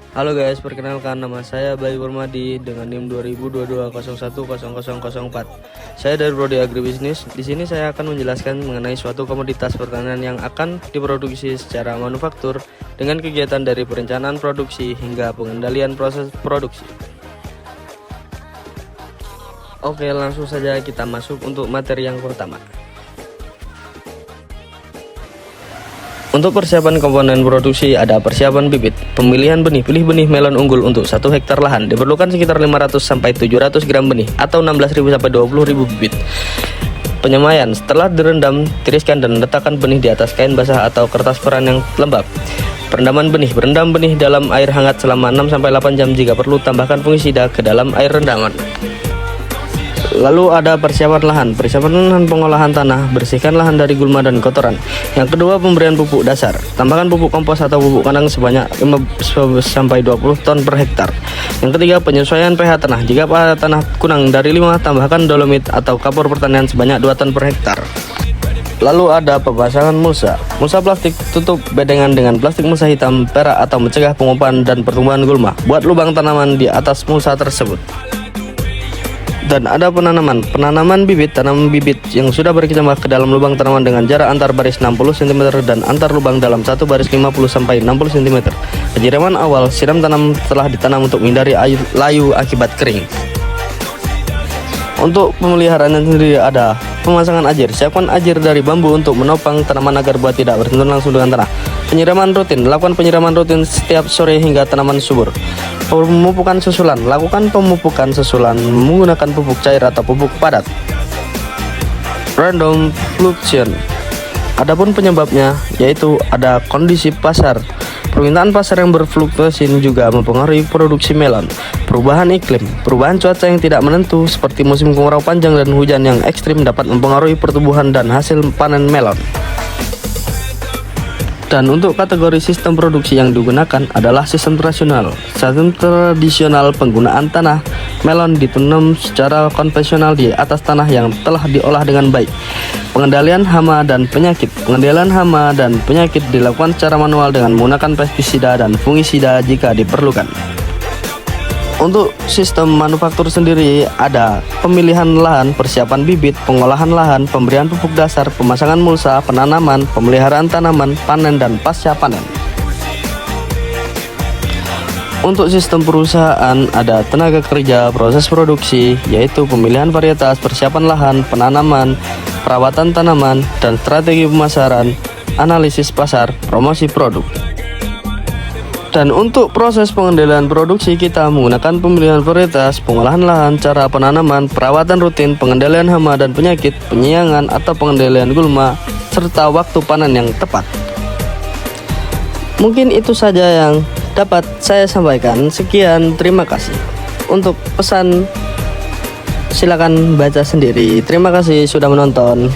Halo guys, perkenalkan nama saya Bayu Permadi dengan NIM 2022010004. Saya dari Prodi Agribisnis. Di sini saya akan menjelaskan mengenai suatu komoditas pertanian yang akan diproduksi secara manufaktur dengan kegiatan dari perencanaan produksi hingga pengendalian proses produksi. Oke, langsung saja kita masuk untuk materi yang pertama. Untuk persiapan komponen produksi ada persiapan bibit, pemilihan benih, pilih benih melon unggul untuk 1 hektar lahan. Diperlukan sekitar 500 sampai 700 gram benih atau 16.000 sampai 20.000 bibit. Penyemaian, setelah direndam, tiriskan dan letakkan benih di atas kain basah atau kertas peran yang lembab. Perendaman benih, berendam benih dalam air hangat selama 6 sampai 8 jam, jika perlu tambahkan fungisida ke dalam air rendaman. Lalu ada persiapan lahan, pengolahan tanah, bersihkan lahan dari gulma dan kotoran. Yang kedua, pemberian pupuk dasar, tambahkan pupuk kompos atau pupuk kandang sebanyak 5 sampai 20 ton per hektar. Yang ketiga, penyesuaian pH tanah, jika pH tanah kurang dari 5, tambahkan dolomit atau kapur pertanian sebanyak 2 ton per hektar. Lalu ada pemasangan mulsa plastik, tutup bedengan dengan plastik mulsa hitam perak atau mencegah penguapan dan pertumbuhan gulma. Buat lubang tanaman di atas mulsa tersebut. Dan ada penanaman bibit, tanam bibit yang sudah berkecamah ke dalam lubang tanaman dengan jarak antar baris 60 cm dan antar lubang dalam satu baris 50 sampai 60 cm. Penyiraman awal, siram tanam setelah ditanam untuk menghindari layu akibat kering. Untuk pemeliharaan sendiri ada pemasangan ajir, siapkan ajir dari bambu untuk menopang tanaman agar buah tidak bersentuhan langsung dengan tanah. Penyiraman rutin, lakukan penyiraman rutin setiap sore hingga tanaman subur. Pemupukan susulan, lakukan pemupukan susulan menggunakan pupuk cair atau pupuk padat. Random fluctuation, adapun penyebabnya yaitu ada kondisi pasar. Permintaan pasar yang berfluktuasi juga mempengaruhi produksi melon. Perubahan iklim, perubahan cuaca yang tidak menentu seperti musim kemarau panjang dan hujan yang ekstrim dapat mempengaruhi pertumbuhan dan hasil panen melon. Dan untuk kategori sistem produksi yang digunakan adalah sistem tradisional. Sistem tradisional, penggunaan tanah melon ditanam secara konvensional di atas tanah yang telah diolah dengan baik. Pengendalian hama dan penyakit. Pengendalian hama dan penyakit dilakukan secara manual dengan menggunakan pestisida dan fungisida jika diperlukan. Untuk sistem manufaktur sendiri ada pemilihan lahan, persiapan bibit, pengolahan lahan, pemberian pupuk dasar, pemasangan mulsa, penanaman, pemeliharaan tanaman, panen dan pasca panen. Untuk sistem perusahaan ada tenaga kerja, proses produksi, yaitu pemilihan varietas, persiapan lahan, penanaman, perawatan tanaman, dan strategi pemasaran, analisis pasar, promosi produk. Dan untuk proses pengendalian produksi kita menggunakan pemilihan varietas, pengolahan lahan, cara penanaman, perawatan rutin, pengendalian hama dan penyakit, penyiangan atau pengendalian gulma, serta waktu panen yang tepat. Mungkin itu saja yang dapat saya sampaikan. Sekian, terima kasih. Untuk pesan silakan baca sendiri. Terima kasih sudah menonton.